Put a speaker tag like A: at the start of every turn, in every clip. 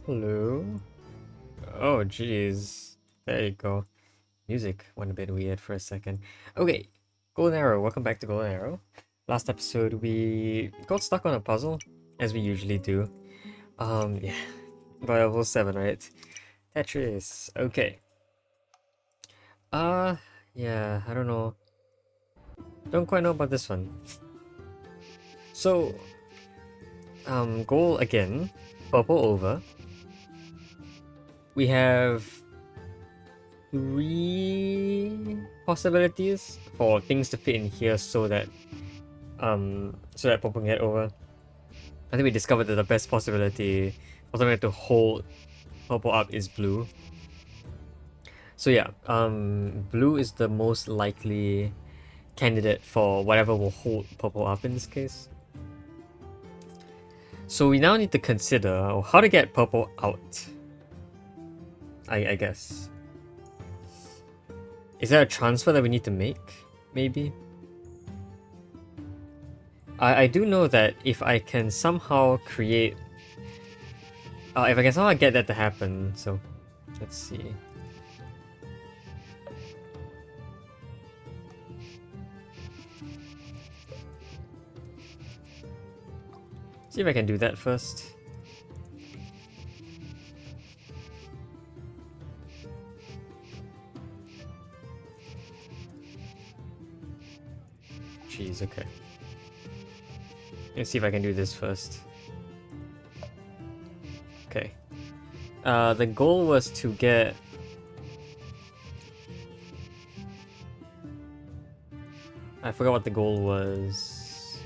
A: Hello. Oh, jeez. There you go. Music went a bit weird for a second. Okay, Golden Arrow. Welcome back to Golden Arrow. Last episode, we got stuck on a puzzle, as we usually do. Yeah. By level 7, right? Tetris. Okay. Uh, yeah, I don't know. Don't quite know about this one. So, goal again. Purple over. We have three possibilities for things to fit in here so that purple can get over. I think we discovered that the best possibility for something to hold purple up is blue. So yeah, blue is the most likely candidate for whatever will hold purple up in this case. So we now need to consider how to get purple out. I guess. Is there a transfer that we need to make? Maybe? I do know that if I can somehow create... if I can somehow get that to happen, so... Let's see. See if I can do that first. Jeez, okay. Let's see if I can do this first. Okay. The goal was to get... I forgot what the goal was.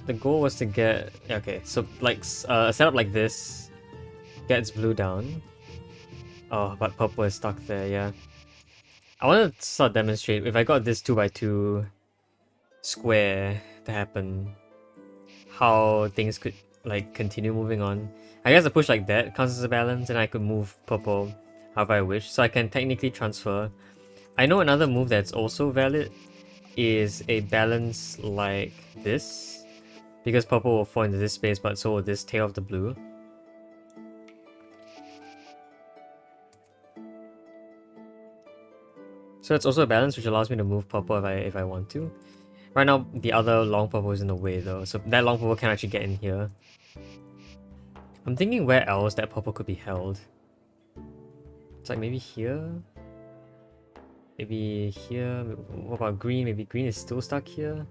A: The goal was to get... Okay, so like a setup like this gets blue down. Oh, but purple is stuck there, yeah. I want to sort of demonstrate if I got this 2x2 square to happen, how things could like continue moving on. I guess a push like that counts as a balance, and I could move purple however I wish, so I can technically transfer. I know another move that's also valid is a balance like this, because purple will fall into this space, but so will this tail of the blue. So it's also a balance which allows me to move purple if I want to. Right now, the other long purple is in the way though, so that long purple can't actually get in here. I'm thinking where else that purple could be held. It's like maybe here? Maybe here? What about green? Maybe green is still stuck here?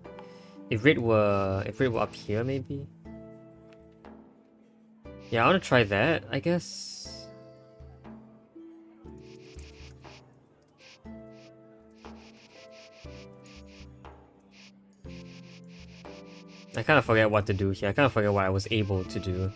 A: If red were up here maybe? Yeah, I want to try that, I guess. I kind of forget what to do here. I kind of forget what I was able to do.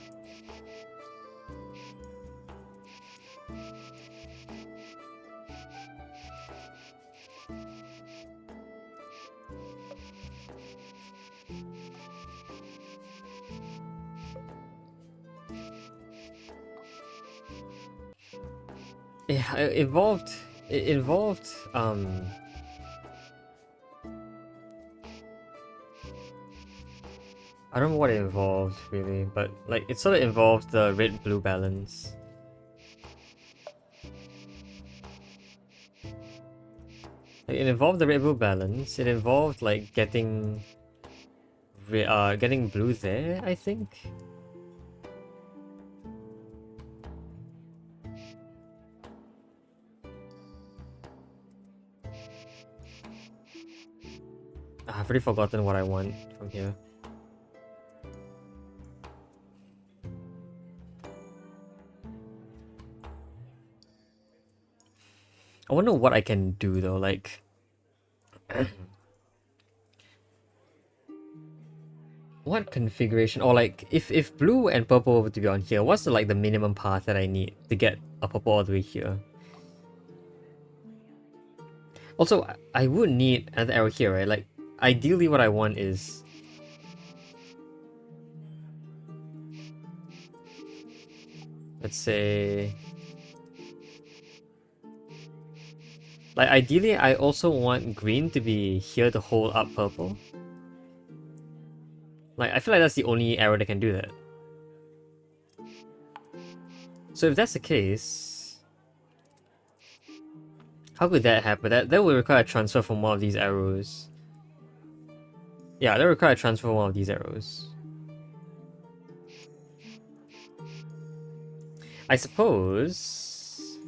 A: Yeah, it involved... I don't know what it involved, really, but like it sort of involved the red-blue balance. Like, it involved the red-blue balance, it involved like getting blue there, I think? I've already forgotten what I want from here. I wonder what I can do though, like... What configuration, or like, if blue and purple were to be on here, what's the minimum path that I need to get a purple all the way here? Also, I would need another arrow here, right? Like, ideally what I want is... Let's say... Like, ideally I also want green to be here to hold up purple. Like, I feel like that's the only arrow that can do that. So if that's the case, how could that happen? That would require a transfer from one of these arrows. Yeah, that would require a transfer from one of these arrows. I suppose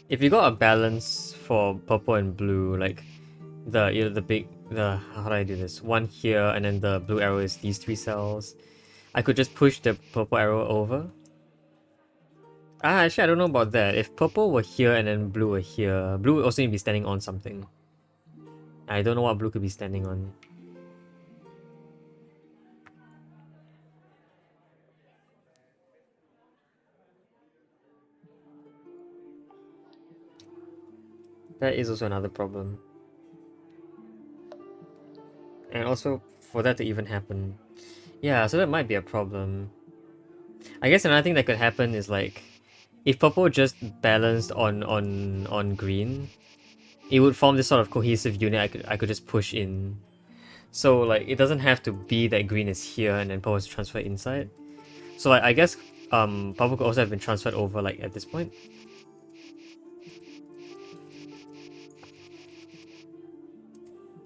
A: if you got a balance for purple and blue, like the big how do I do this? One here and then the blue arrow is these 3 cells. I could just push the purple arrow over. Actually I don't know about that. If purple were here and then blue were here, blue would also need to be standing on something. I don't know what blue could be standing on. That is also another problem. And also, for that to even happen. Yeah, so that might be a problem. I guess another thing that could happen is like, if purple just balanced on green, it would form this sort of cohesive unit I could just push in. So like, it doesn't have to be that green is here and then purple is transferred inside. So like, I guess purple could also have been transferred over like at this point.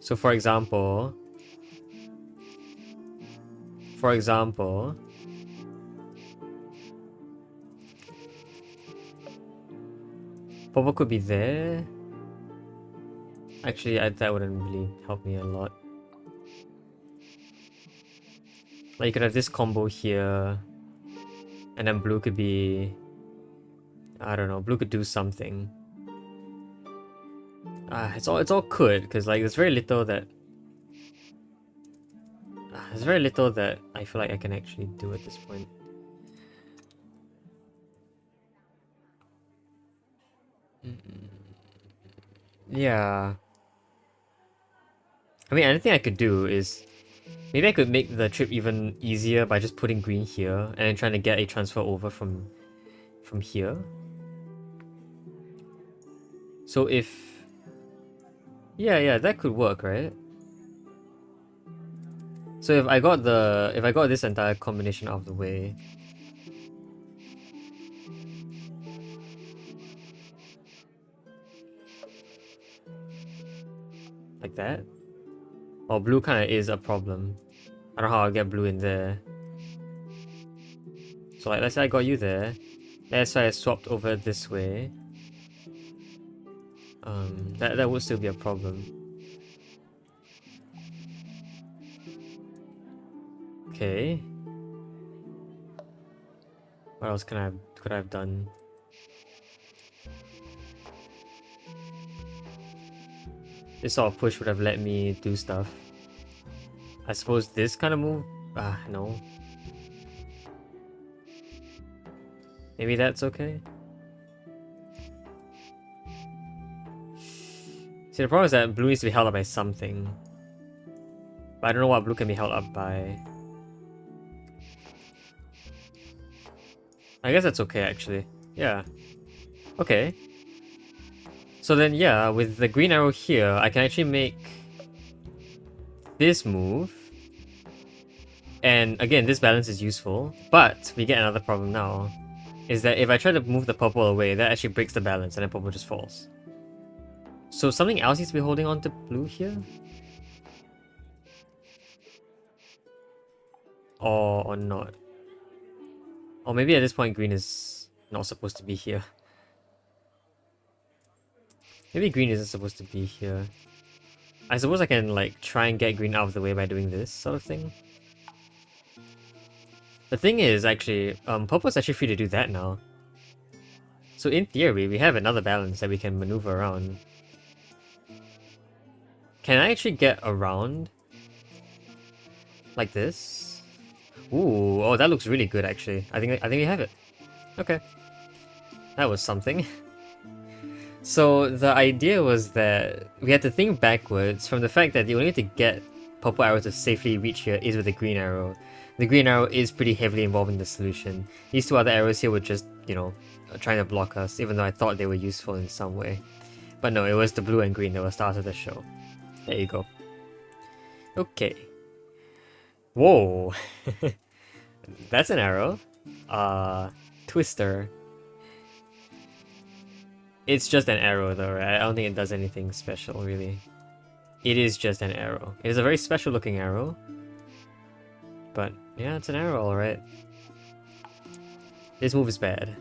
A: So for example, purple could be there. Actually, that wouldn't really help me a lot. Like you could have this combo here, and then blue could be, I don't know, blue could do something. It's all could, because like there's very little that I feel like I can actually do at this point. Yeah. I mean, anything I could do is maybe I could make the trip even easier by just putting green here and then trying to get a transfer over from here. So if yeah, that could work, right? So if I got this entire combination out of the way, like that. Well, blue kind of is a problem. I don't know how I'll get blue in there. So like, let's say I got you there. Let's say I swapped over this way. That would still be a problem. Okay. What else could I have done? This sort of push would have let me do stuff. I suppose this kind of move? No. Maybe that's okay? See, the problem is that blue needs to be held up by something. But I don't know what blue can be held up by. I guess that's okay, actually. Yeah. Okay. So then, yeah, with the green arrow here, I can actually make this move. And again, this balance is useful. But we get another problem now. Is that if I try to move the purple away, that actually breaks the balance and then purple just falls. So something else needs to be holding on to blue here? Or not. Or maybe at this point green is not supposed to be here. Maybe green isn't supposed to be here. I suppose I can like try and get green out of the way by doing this sort of thing. The thing is actually, purple's actually free to do that now. So in theory, we have another balance that we can maneuver around. Can I actually get around? Like this? Ooh, oh that looks really good actually. I think we have it. Okay. That was something. So the idea was that we had to think backwards from the fact that the only way to get purple arrow to safely reach here is with the green arrow. The green arrow is pretty heavily involved in the solution. These two other arrows here were just, you know, trying to block us, even though I thought they were useful in some way. But no, it was the blue and green that were stars of the show. There you go. Okay. Whoa! That's an arrow. Twister. It's just an arrow though, right? I don't think it does anything special, really. It is just an arrow. It is a very special looking arrow. But yeah, it's an arrow, alright. This move is bad.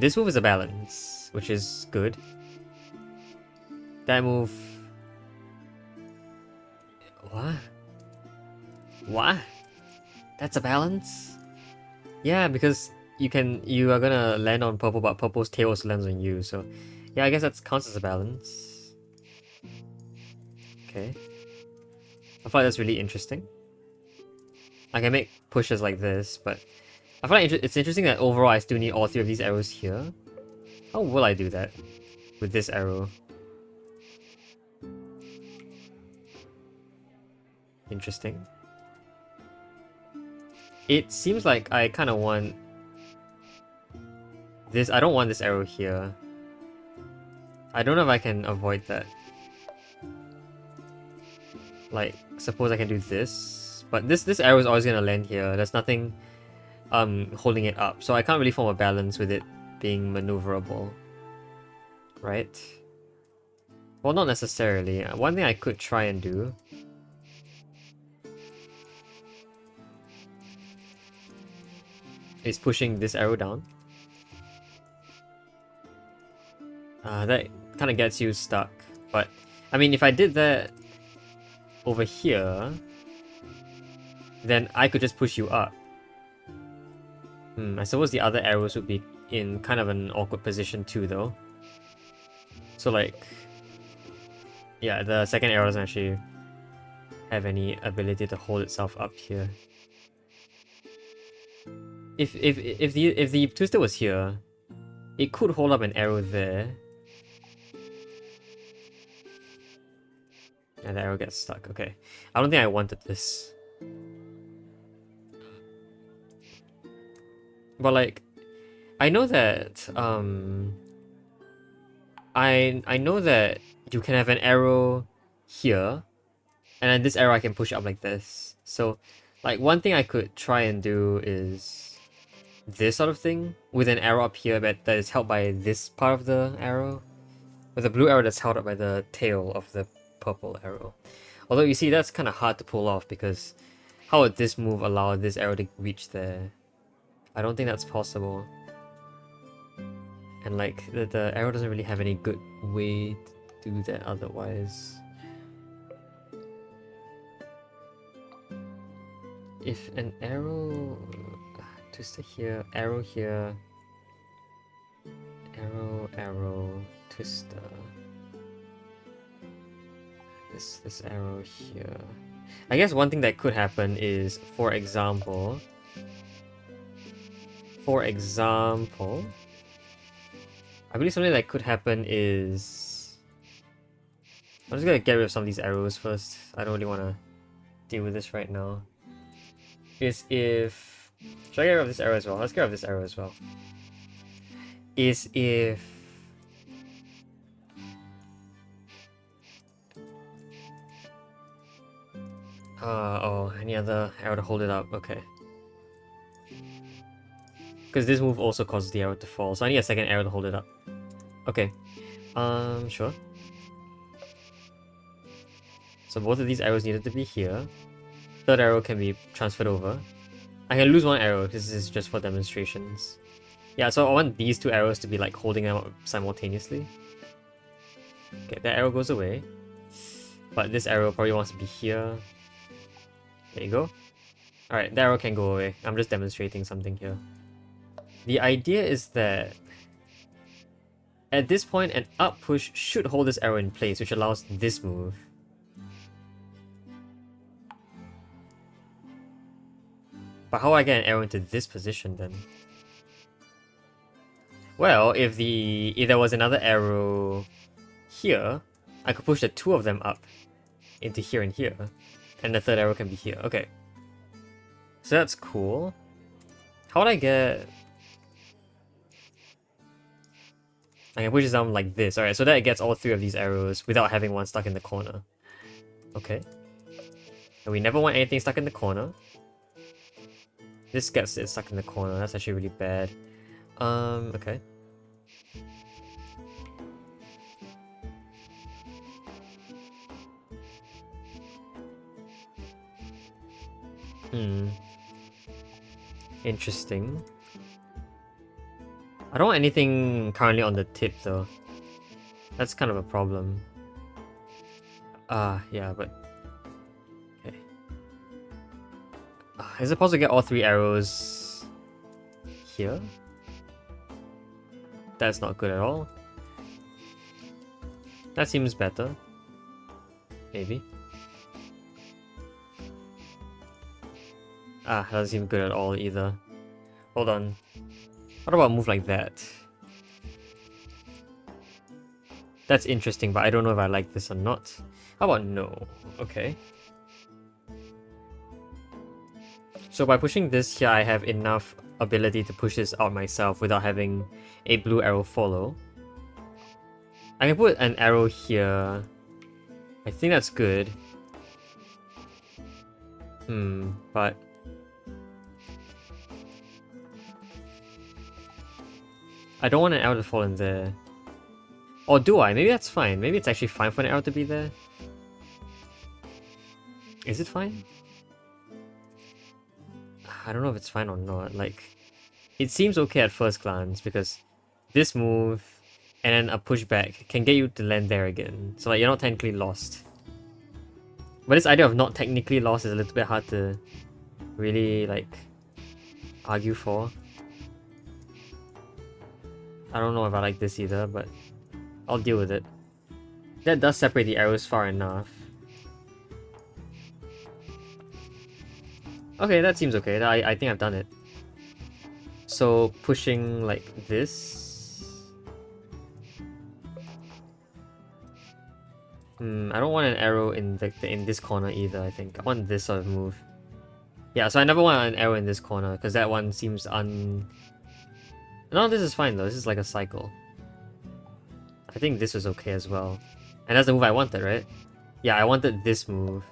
A: This move is a balance, which is good. That move... What? What? That's a balance? Yeah, because you are gonna land on purple, but purple's tail also lands on you, so... Yeah, I guess that counts as a balance. Okay. I thought that's really interesting. I can make pushes like this, but... I find it's interesting that overall I still need all three of these arrows here. How will I do that with this arrow? Interesting. It seems like I kind of want this. I don't want this arrow here. I don't know if I can avoid that. Like, suppose I can do this, but this arrow is always gonna land here. There's nothing holding it up, so I can't really form a balance with it being maneuverable, right? Well, not necessarily. One thing I could try and do is pushing this arrow down. That kind of gets you stuck, but I mean, if I did that over here, then I could just push you up. I suppose the other arrows would be in kind of an awkward position too, though. So like, yeah, the second arrow doesn't actually have any ability to hold itself up here. If the twister was here, it could hold up an arrow there. And the arrow gets stuck. Okay, I don't think I wanted this. But like, I know that I know that you can have an arrow here, and then this arrow I can push up like this. So, like, one thing I could try and do is this sort of thing with an arrow up here that is held by this part of the arrow, with a blue arrow that's held up by the tail of the purple arrow. Although you see, that's kind of hard to pull off because how would this move allow this arrow to reach there? I don't think that's possible. And like, the arrow doesn't really have any good way to do that otherwise. If an arrow... twister here, arrow here... Arrow, twister... This arrow here... I guess one thing that could happen is, for example... I believe something that could happen is... I'm just gonna get rid of some of these arrows first. I don't really want to deal with this right now. Is if... Should I get rid of this arrow as well? Let's get rid of this arrow as well. Is if... oh, any other arrow to hold it up? Okay. Because this move also causes the arrow to fall, so I need a second arrow to hold it up. Okay. Sure. So both of these arrows needed to be here. Third arrow can be transferred over. I can lose one arrow, because this is just for demonstrations. Yeah, so I want these two arrows to be like holding them up simultaneously. Okay, that arrow goes away. But this arrow probably wants to be here. There you go. Alright, that arrow can go away. I'm just demonstrating something here. The idea is that at this point, an up push should hold this arrow in place, which allows this move. But how do I get an arrow into this position then? Well, if there was another arrow here, I could push the two of them up into here and here, and the third arrow can be here. Okay, so that's cool. How would I get... I can push it down like this. Alright, so that it gets all three of these arrows without having one stuck in the corner. Okay. And we never want anything stuck in the corner. This gets it stuck in the corner. That's actually really bad. Okay. Hmm. Interesting. I don't want anything currently on the tip though. That's kind of a problem. Yeah, but... Okay. Is it possible to get all 3 arrows here? That's not good at all. That seems better. Maybe. Doesn't seem good at all either. Hold on. What about a move like that? That's interesting, but I don't know if I like this or not. How about no? Okay. So by pushing this here, I have enough ability to push this out myself without having a blue arrow follow. I can put an arrow here. I think that's good. But... I don't want an arrow to fall in there. Or do I? Maybe that's fine. Maybe it's actually fine for an arrow to be there. Is it fine? I don't know if it's fine or not. Like, it seems okay at first glance because this move and then a pushback can get you to land there again. So like, you're not technically lost. But this idea of not technically lost is a little bit hard to really like argue for. I don't know if I like this either, but I'll deal with it. That does separate the arrows far enough. Okay, that seems okay. I think I've done it. So pushing like this. I don't want an arrow in in this corner either. I think I want this sort of move. Yeah, so I never want an arrow in this corner because that one seems No, this is fine though. This is like a cycle. I think this was okay as well. And that's the move I wanted, right? Yeah, I wanted this move.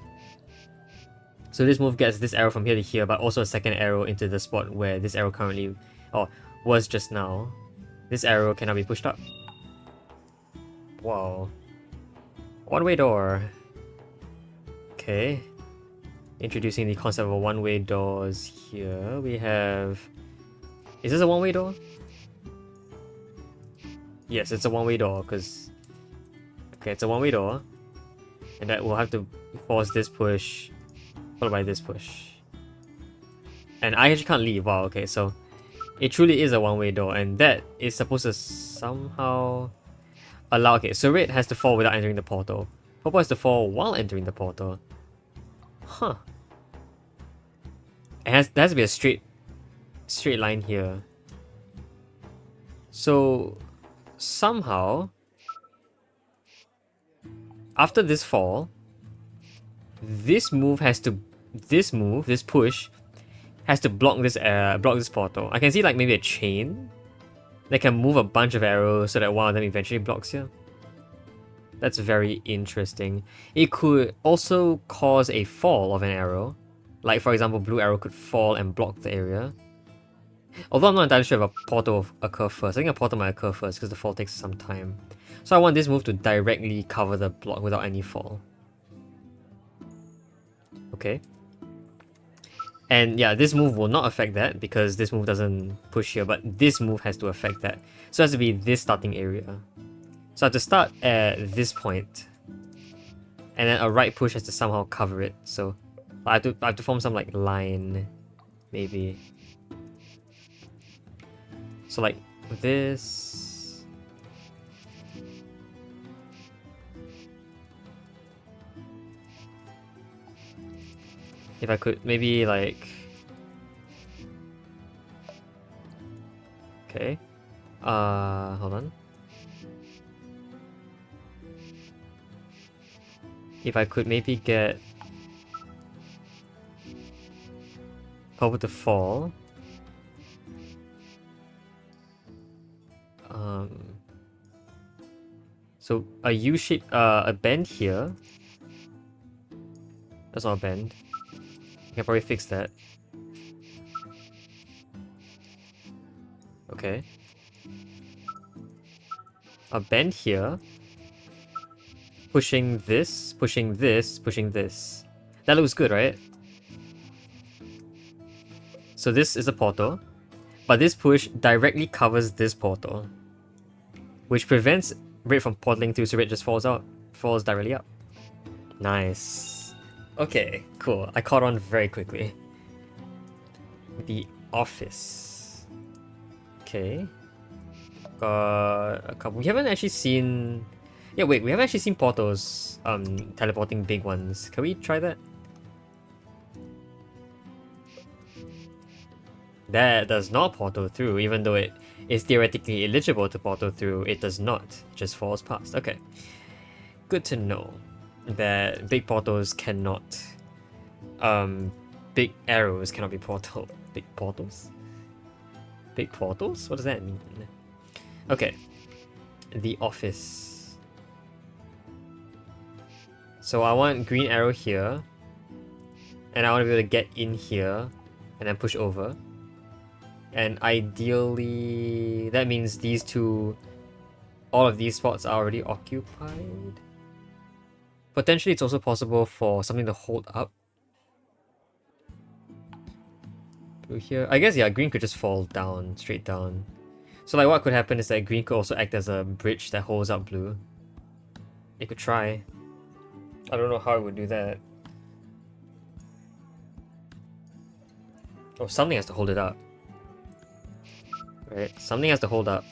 A: So this move gets this arrow from here to here, but also a second arrow into the spot where this arrow currently... was just now. This arrow cannot be pushed up. Wow. One-way door. Okay. Introducing the concept of a one-way doors here. We have... Is this a one-way door? Yes, it's a one-way door, because... Okay, it's a one-way door. And that will have to force this push, followed by this push. And I actually can't leave. Wow, okay, so... It truly is a one-way door, and that is supposed to somehow... allow... Okay, so red has to fall without entering the portal. Purple has to fall while entering the portal. Huh. There has to be a straight line here. So... somehow, after this fall, this push, has to block this portal. I can see like maybe a chain that can move a bunch of arrows so that one of them eventually blocks here. That's very interesting. It could also cause a fall of an arrow. Like for example, blue arrow could fall and block the area. Although I'm not entirely sure if a portal will occur first. I think a portal might occur first because the fall takes some time. So I want this move to directly cover the block without any fall. Okay. And yeah, this move will not affect that because this move doesn't push here, but this move has to affect that. So it has to be this starting area. So I have to start at this point. And then a right push has to somehow cover it. So I have to form some like line, maybe. So like this. If I could maybe like... Okay. Hold on. If I could maybe get purple to fall. So a U-shape, a bend here. That's not a bend. I can probably fix that. Okay. A bend here. Pushing this, pushing this, pushing this. That looks good, right? So this is a portal, but this push directly covers this portal, which prevents Red from portaling through, so Red just falls directly up. Nice. Okay, cool. I caught on very quickly. The office. Okay. Got a couple. We haven't actually seen. Yeah, wait. We haven't actually seen portals. Teleporting big ones. Can we try that? That does not portal through, even though it is theoretically eligible to portal through. It does not. It just falls past. Okay. Good to know that big portals cannot. Big arrows cannot be portal. Big portals? Big portals? What does that mean? Okay. The office. So I want green arrow here. And I want to be able to get in here. And then push over. And ideally, that means these two, all of these spots are already occupied. Potentially it's also possible for something to hold up. Through here. I guess, yeah, green could just fall down, straight down. So like what could happen is that green could also act as a bridge that holds up blue. It could try. I don't know how it would do that. Oh, something has to hold it up. Right? Something has to hold up.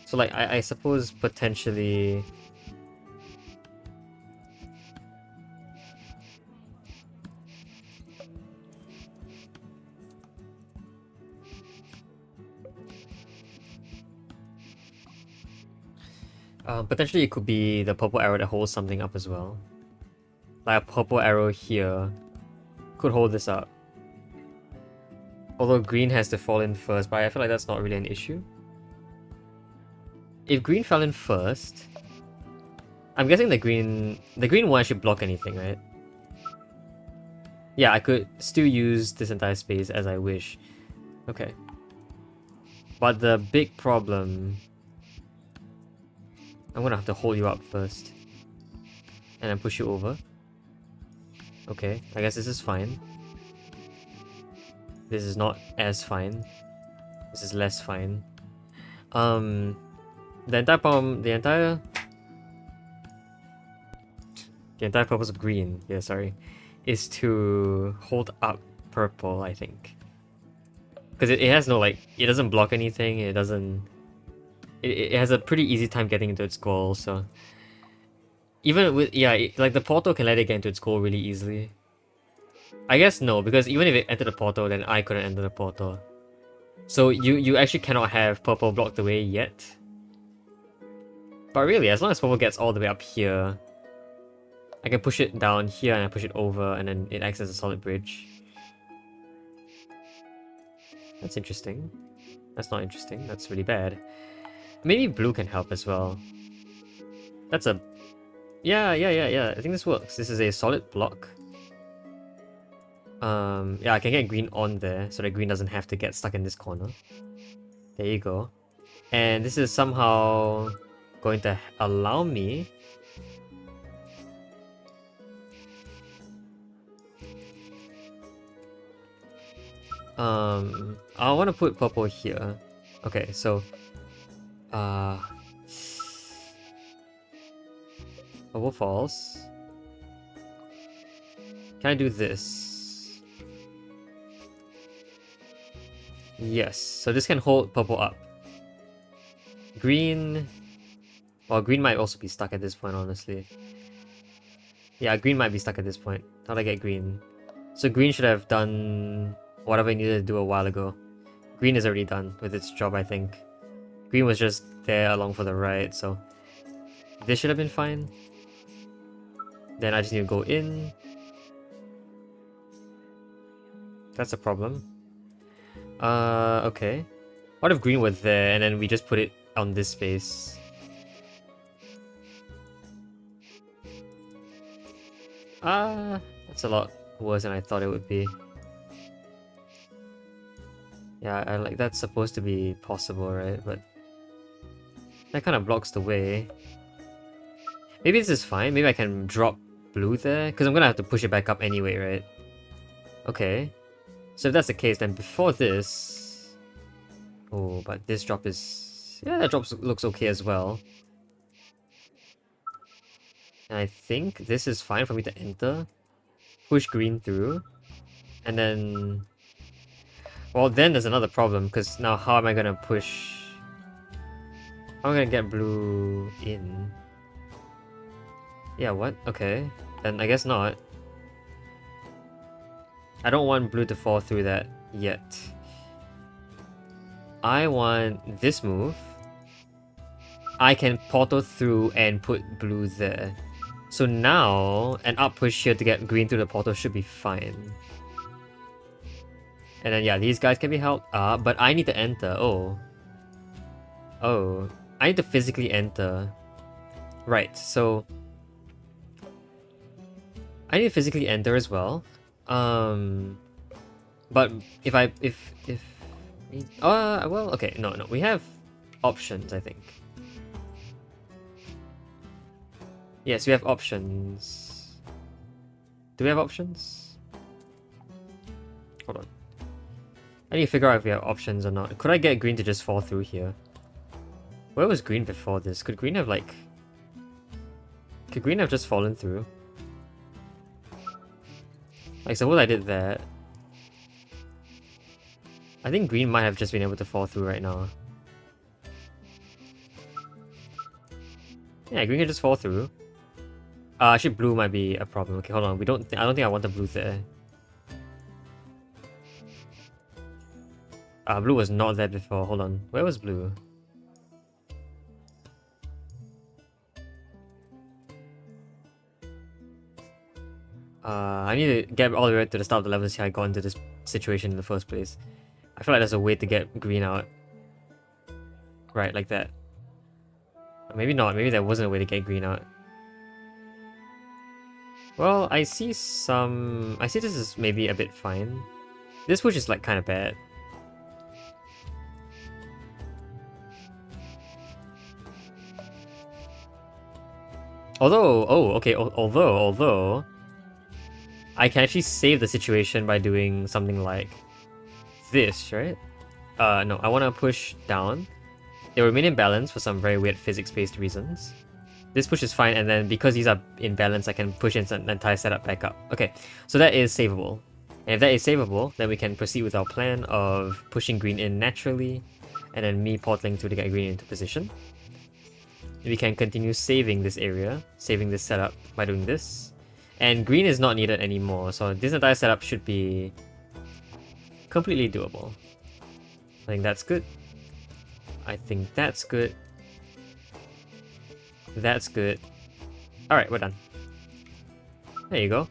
A: So like, I suppose potentially... potentially it could be the purple arrow that holds something up as well. Like a purple arrow here could hold this up. Although green has to fall in first, but I feel like that's not really an issue. If green fell in first, I'm guessing the green won't actually block anything, right? Yeah, I could still use this entire space as I wish. Okay. But the big problem... I'm gonna have to hold you up first. And then push you over. Okay, I guess this is fine. This is not as fine. This is less fine. The entire problem, the entire purpose of green, yeah, sorry, is to hold up purple, I think. Because it has no, like, it doesn't block anything, it doesn't... It has a pretty easy time getting into its goal, so... Even with, yeah, like the portal can let it get into its goal really easily. I guess no, because even if it entered the portal, then I couldn't enter the portal. So you actually cannot have purple block the way yet. But really, as long as purple gets all the way up here, I can push it down here and I push it over and then it acts as a solid bridge. That's interesting. That's not interesting, that's really bad. Maybe blue can help as well. That's a... Yeah, I think this works. This is a solid block. Yeah, I can get green on there so that green doesn't have to get stuck in this corner. There you go. And this is somehow going to allow me I want to put purple here. Okay, so purple falls. Can I do this? Yes, so this can hold purple up. Green... Well, green might also be stuck at this point, honestly. Yeah, green might be stuck at this point. How'd I get green? So green should have done whatever it needed to do a while ago. Green is already done with its job, I think. Green was just there along for the ride, so... This should have been fine. Then I just need to go in. That's a problem. Okay. What if green were there and then we just put it on this space? That's a lot worse than I thought it would be. Yeah, I like that's supposed to be possible, right? But that kind of blocks the way. Maybe this is fine. Maybe I can drop blue there because I'm gonna have to push it back up anyway, right? Okay. So if that's the case, then before this... Oh, but this drop is... Yeah, that drop looks okay as well. And I think this is fine for me to enter. Push green through. And then... Well, then there's another problem, because now how am I gonna push... How am I gonna get blue in? Yeah, what? Okay. Then I guess not. I don't want blue to fall through that yet. I want this move. I can portal through and put blue there. So now, an up push here to get green through the portal should be fine. And then yeah, these guys can be helped up, but I need to enter. Oh. Oh. I need to physically enter. Right, so... I need to physically enter as well. But if well, okay, no, we have options, I think. Yes, we have options. Do we have options? Hold on. I need to figure out if we have options or not. Could I get green to just fall through here? Where was green before this? Could green have like... Could green have just fallen through? Like, suppose I did that. I think green might have just been able to fall through right now. Yeah, green can just fall through. Actually, blue might be a problem. Okay, hold on. I don't think I want the blue there. Blue was not there before. Hold on. Where was blue? I need to get all the way to the start of the level to see how I got into this situation in the first place. I feel like there's a way to get green out. Right, like that. Maybe not. Maybe there wasn't a way to get green out. Well, I see this is maybe a bit fine. This push is like kind of bad. Although I can actually save the situation by doing something like this, right? No, I want to push down. They remain in balance for some very weird physics-based reasons. This push is fine, and then because these are in balance, I can push the entire setup back up. Okay, so that is savable. And if that is savable, then we can proceed with our plan of pushing green in naturally, and then me portaling through to get green into position. We can continue saving this area, saving this setup by doing this. And green is not needed anymore, so this entire setup should be completely doable. I think that's good. I think that's good. That's good. Alright, we're done. There you go.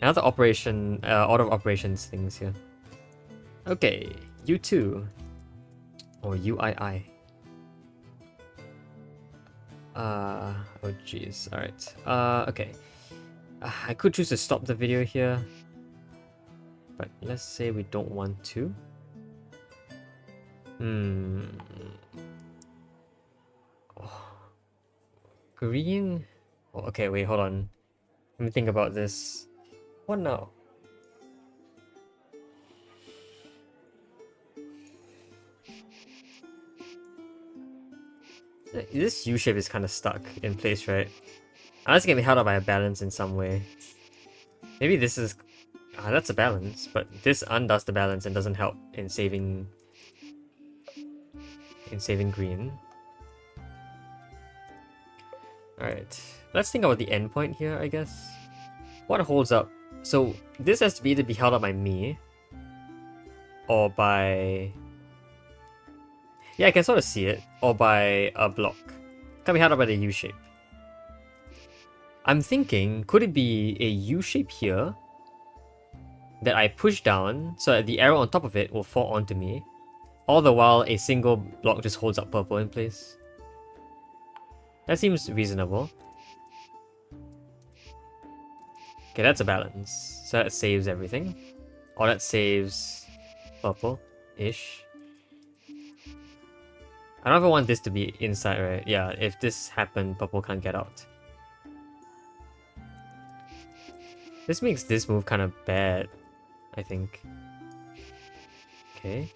A: Another operation, order of operations things here. Okay, U2. Or UII. Oh jeez, alright. Okay. I could choose to stop the video here. But let's say we don't want to. Oh. Green? Oh, okay, wait, hold on. Let me think about this. What now? This U-shape is kind of stuck in place, right? Unless it can be held up by a balance in some way. Maybe this is... that's a balance, but this undoes the balance and doesn't help in saving... green. Alright, let's think about the endpoint here, I guess. What holds up? So, this has to be either be held up by me, or by... Yeah, I can sort of see it, or by a block. Can be held up by the U-shape. I'm thinking, could it be a U-shape here that I push down so that the arrow on top of it will fall onto me, all the while a single block just holds up purple in place? That seems reasonable. Okay, that's a balance. So that saves everything. Or that saves purple-ish. I don't ever want this to be inside, right? Yeah, if this happened, purple can't get out. This makes this move kind of bad, I think. Okay.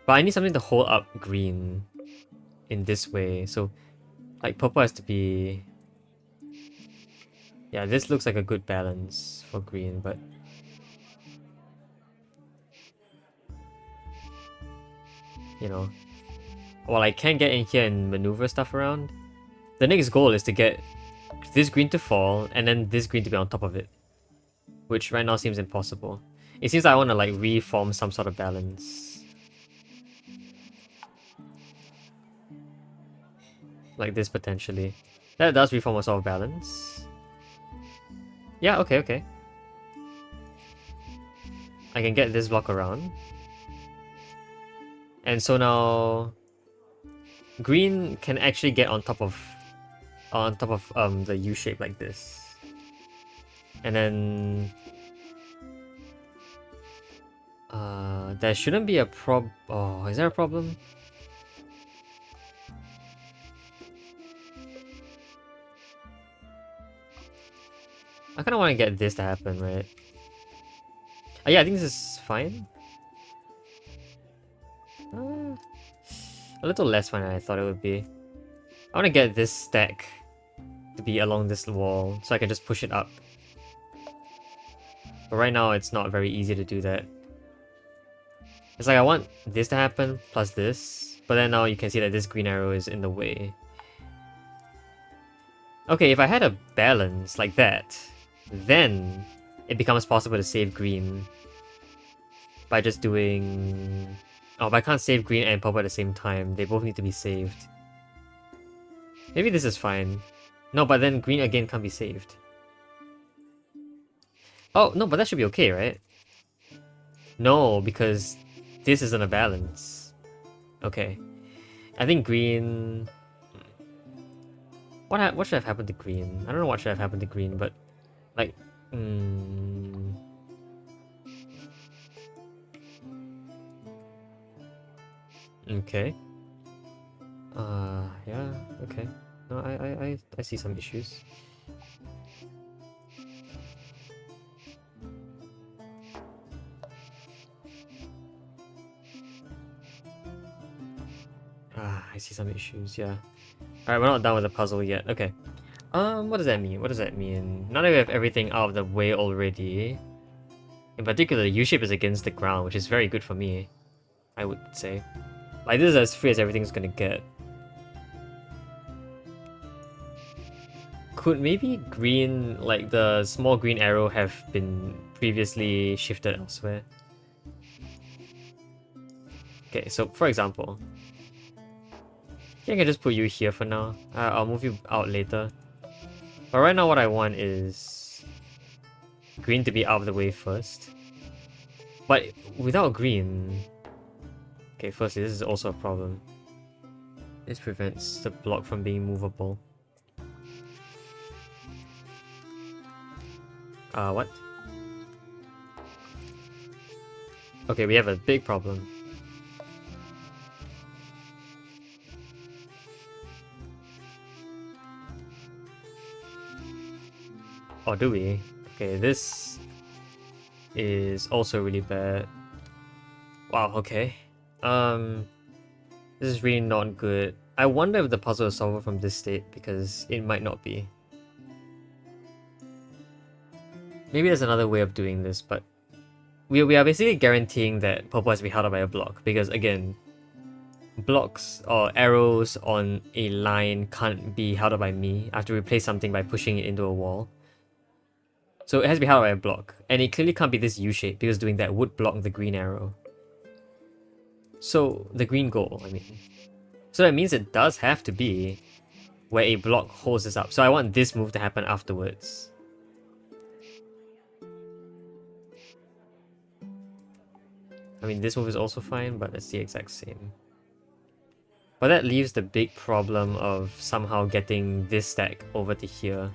A: But I need something to hold up green in this way. So, like, purple has to be... Yeah, this looks like a good balance for green, but... You know... While I can get in here and maneuver stuff around, the next goal is to get this green to fall, and then this green to be on top of it. Which right now seems impossible. It seems like I want to, like, reform some sort of balance. Like this, potentially. That does reform a sort of balance. Yeah, okay, okay. I can get this block around. And so now... Green can actually get on top of the U shape like this. And then there shouldn't be a oh, is there a problem? I kinda wanna get this to happen, right? Yeah, I think this is fine. A little less fine than I thought it would be. I wanna get this stack to be along this wall so I can just push it up. But right now it's not very easy to do that. It's like I want this to happen plus this, but then now you can see that this green arrow is in the way. Okay, if I had a balance like that, then it becomes possible to save green by just doing... Oh, but I can't save green and purple at the same time. They both need to be saved. Maybe this is fine. No, but then green again can't be saved. Oh, no, but that should be okay, right? No, because this isn't a balance. Okay. I think green... What should have happened to green? I don't know what should have happened to green, but... Like... Okay. Yeah, okay. No, I see some issues. I see some issues, yeah. Alright, we're not done with the puzzle yet. Okay. What does that mean? What does that mean? Now that we have everything out of the way already... In particular, the U-shape is against the ground, which is very good for me, I would say. Like, this is as free as everything's gonna get. Could maybe green, like the small green arrow, have been previously shifted elsewhere? Okay, so for example, I can just put you here for now. I'll move you out later. But right now what I want is green to be out of the way first. But without green... Okay, firstly, this is also a problem. This prevents the block from being movable. What? Okay, we have a big problem. Oh, do we? Okay, this is also really bad. Wow, okay. This is really not good. I wonder if the puzzle is solvable from this state, because it might not be. Maybe there's another way of doing this, but we are basically guaranteeing that purple has to be held up by a block, because again, blocks or arrows on a line can't be held up by me. I have to replace something by pushing it into a wall. So it has to be held up by a block, and it clearly can't be this U-shape, because doing that would block the green arrow. So, the green goal, I mean. So that means it does have to be where a block holds this up. So I want this move to happen afterwards. I mean, this move is also fine, but it's the exact same. But that leaves the big problem of somehow getting this stack over to here.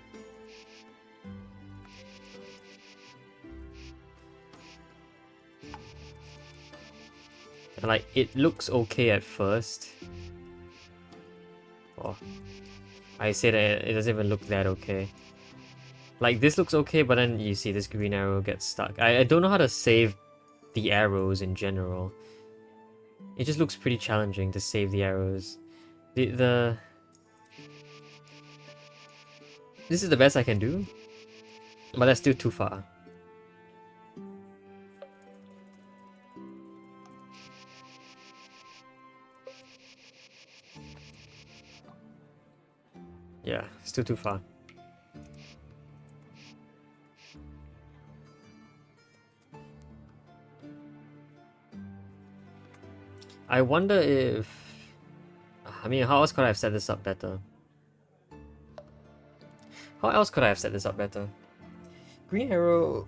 A: And like, it looks okay at first. Oh, I say that it doesn't even look that okay. Like, this looks okay, but then you see this green arrow gets stuck. I don't know how to save the arrows in general. It just looks pretty challenging to save the arrows. This is the best I can do, but that's still too far. Yeah, still too far. I wonder if... I mean, how else could I have set this up better? How else could I have set this up better? Green arrow...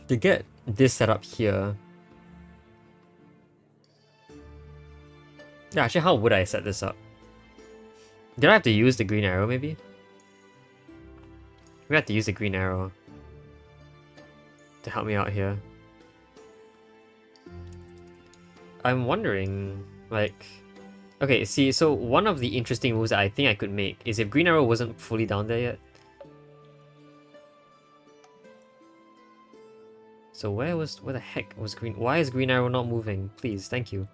A: To get this set up here... Yeah, actually, how would I set this up? Did I have to use the green arrow, maybe? We have to use the green arrow to help me out here. I'm wondering, like... Okay, see, so one of the interesting moves that I think I could make is if green arrow wasn't fully down there yet. So where the heck was green? Why is green arrow not moving? Please, thank you.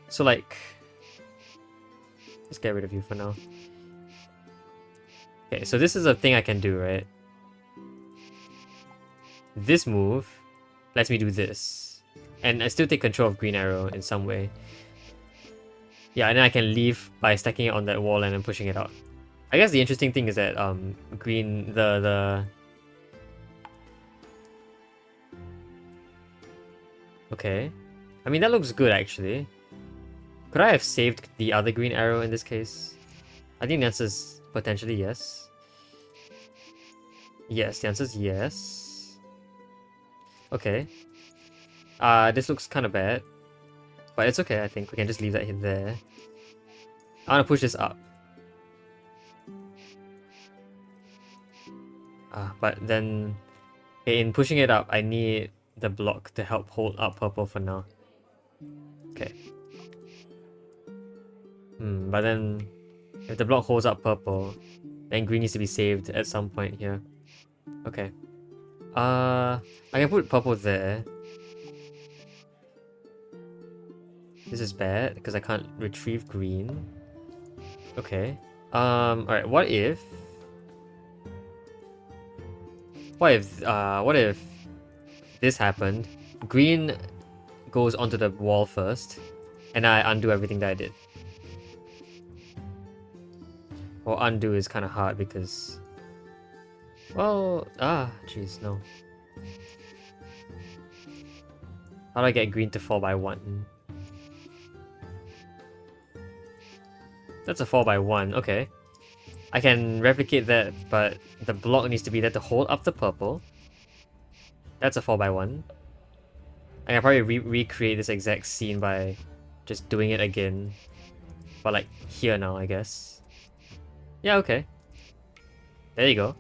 A: So like... Let's get rid of you for now. Okay, so this is a thing I can do, right? This move lets me do this. And I still take control of green arrow in some way. Yeah, and then I can leave by stacking it on that wall and then pushing it out. I guess the interesting thing is that green Okay. I mean that looks good actually. Could I have saved the other green arrow in this case? I think the answer is potentially yes. Yes, the answer is yes. Okay. This looks kind of bad. But it's okay, I think. We can just leave that in there. I want to push this up. But then... Okay, in pushing it up, I need the block to help hold up purple for now. Okay. But then... If the block holds up purple, then green needs to be saved at some point here. Okay. I can put purple there. This is bad, because I can't retrieve green. Okay. Alright, what if... What if this happened? Green goes onto the wall first, and I undo everything that I did. Well, undo is kind of hard because... Well, jeez, no. How do I get green to fall by 1? That's a 4 by 1, okay. I can replicate that, but the block needs to be there to hold up the purple. That's a 4 by 1. I can probably recreate this exact scene by just doing it again. But like, here now, I guess. Yeah, okay. There you go.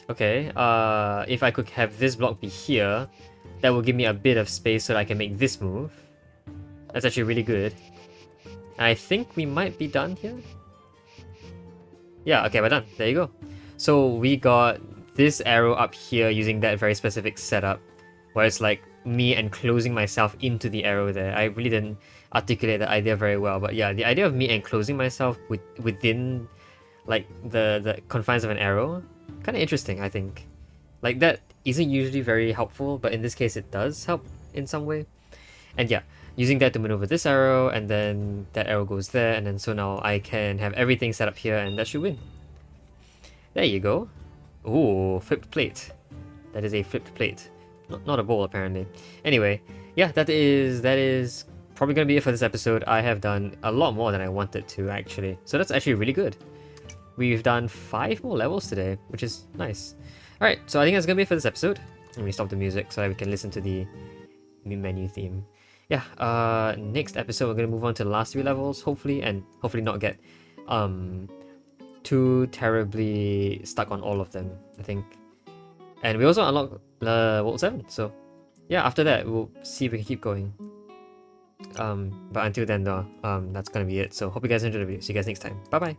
A: Okay, if I could have this block be here, that will give me a bit of space so that I can make this move. That's actually really good. I think we might be done here. Yeah, okay, we're done. There you go. So we got this arrow up here using that very specific setup, where it's like me enclosing myself into the arrow there. I really didn't articulate the idea very well, but yeah, the idea of me enclosing myself within like the confines of an arrow, kind of interesting, I think. Like that isn't usually very helpful, but in this case it does help in some way. And yeah, using that to maneuver this arrow, and then that arrow goes there, and then so now I can have everything set up here, and that should win. There you go. Ooh, flipped plate. That is a flipped plate. Not a bowl, apparently. Anyway, yeah, that is probably gonna be it for this episode. I have done a lot more than I wanted to, actually. So that's actually really good. We've done 5 more levels today, which is nice. Alright, so I think that's gonna be it for this episode. Let me stop the music so that we can listen to the menu theme. Yeah, next episode we're gonna move on to the last 3 levels, hopefully, and hopefully not get too terribly stuck on all of them. I think And we also unlock World 7, so yeah, after that we'll see if we can keep going. But until then though, that's gonna be it. So hope you guys enjoyed the video. See you guys next time. Bye bye.